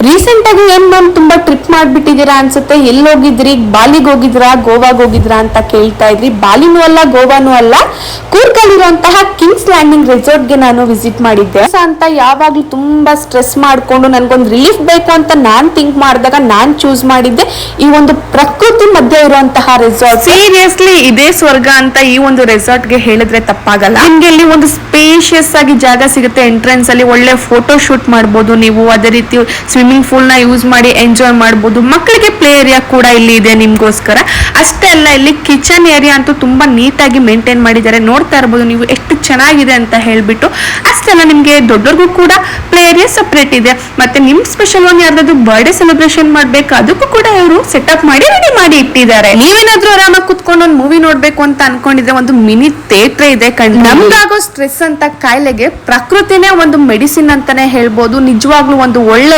Recent ಆಗಿ ಏನ್ ma'am ತುಂಬಾ ಟ್ರಿಪ್ ಮಾಡ್ಬಿಟ್ಟಿದೀರಾ ಅನ್ಸುತ್ತೆ. ಎಲ್ಲಿ ಹೋಗಿದ್ರಿ? ಬಾಲಿಗೆ ಹೋಗಿದ್ರಾ, ಗೋವಾಗ್ ಹೋಗಿದ್ರಾ ಅಂತ ಕೇಳ್ತಾ ಇದ್ರಿ. ಬಾಲಿನೂ ಅಲ್ಲ, ಗೋವಾನು ಅಲ್ಲ, ಕೂರ್ಗಲ್ಲಿರುವಂತಹ ಕಿಂಗ್ಸ್ ಲ್ಯಾಂಡಿಂಗ್ ರೆಸಾರ್ಟ್ ಗೆ ನಾನು ವಿಸಿಟ್ ಮಾಡಿದ್ದೆ. ಅಂತ ಯಾವಾಗ್ಲೂ ತುಂಬಾ ಸ್ಟ್ರೆಸ್ ಮಾಡ್ಕೊಂಡು ನನ್ಗೊಂದು ರಿಲೀಫ್ ಬೇಕು ಅಂತ ನಾನ್ ಥಿಂಕ್ ಮಾಡಿದಾಗ ನಾನ್ ಚೂಸ್ ಮಾಡಿದ್ದೆ ಈ ಒಂದು ಪ್ರಕೃತಿ ಮಧ್ಯೆ ಇರುವಂತಹ ರೆಸಾರ್ಟ್. ಸೀರಿಯಸ್ಲಿ ಇದೇ ಸ್ವರ್ಗ ಅಂತ ಈ ಒಂದು ರೆಸಾರ್ಟ್ ಗೆ ಹೇಳಿದ್ರೆ ತಪ್ಪಾಗಲ್ಲ. ನಿಮ್ಗೆ ಇಲ್ಲಿ ಒಂದು ಸ್ಪೇಷಿಯಸ್ ಆಗಿ ಜಾಗ ಸಿಗುತ್ತೆ. ಎಂಟ್ರೆನ್ಸ್ ಅಲ್ಲಿ ಒಳ್ಳೆ ಫೋಟೋ ಶೂಟ್ ಮಾಡಬಹುದು ನೀವು. ಅದೇ ರೀತಿ ಸ್ವಿಮ್ಮಿಂಗ್ ಪೂಲ್ ನ ಯೂಸ್ ಮಾಡಿ ಎಂಜಾಯ್ ಮಾಡಬಹುದು. ಮಕ್ಕಳಿಗೆ ಪ್ಲೇ ಏರಿಯಾ ಕೂಡ ಇಲ್ಲಿ ಇದೆ ನಿಮ್ಗೋಸ್ಕರ. ಅಷ್ಟೇ ಅಲ್ಲ, ಇಲ್ಲಿ ಕಿಚನ್ ಏರಿಯಾ ಅಂತೂ ತುಂಬಾ ನೀಟಾಗಿ ಮೇಂಟೈನ್ ಮಾಡಿದ್ದಾರೆ. ನೋಡ್ತಾ ಇರಬಹುದು ನೀವು ಎಷ್ಟು ಚೆನ್ನಾಗಿದೆ ಅಂತ ಹೇಳ್ಬಿಟ್ಟು. ಅಷ್ಟೆಲ್ಲ ನಿಮ್ಗೆ ದೊಡ್ಡವ್ರಿಗೂ ಕೂಡ ಪ್ಲೇ ಏರಿಯಾ ಸಪರೇಟ್ ಇದೆ. ಮತ್ತೆ ನಿಮ್ ಸ್ಪೆಷಲ್ ಒಂದು ಯಾರ್ದಾದ್ರು ಬರ್ಡೇ ಸೆಲೆಬ್ರೇಷನ್ ಮಾಡ್ಬೇಕು ಅದಕ್ಕೂ ಕೂಡ ಇವರು ಸೆಟಪ್ ಮಾಡಿ ರೆಡಿ ಮಾಡಿ ಇಟ್ಟಿದ್ದಾರೆ. ನೀವೇನಾದ್ರೂ ಆರಾಮಾಗಿ ಕುತ್ಕೊಂಡು ಒಂದು ಮೂವಿ ನೋಡ್ಬೇಕು ಅಂತ ಅನ್ಕೊಂಡಿದ್ರೆ ಒಂದು ಮಿನಿ ಥಿಯೇಟರ್ ಇದೆ. ನಮ್ಗಾಗೋ ಸ್ಟ್ರೆಸ್ ಅಂತ ಕಾಯಿಲೆಗೆ ಪ್ರಕೃತಿನೇ ಒಂದು ಮೆಡಿಸಿನ್ ಅಂತಾನೆ ಹೇಳ್ಬೋದು. ನಿಜವಾಗ್ಲೂ ಒಂದು ಒಳ್ಳೆ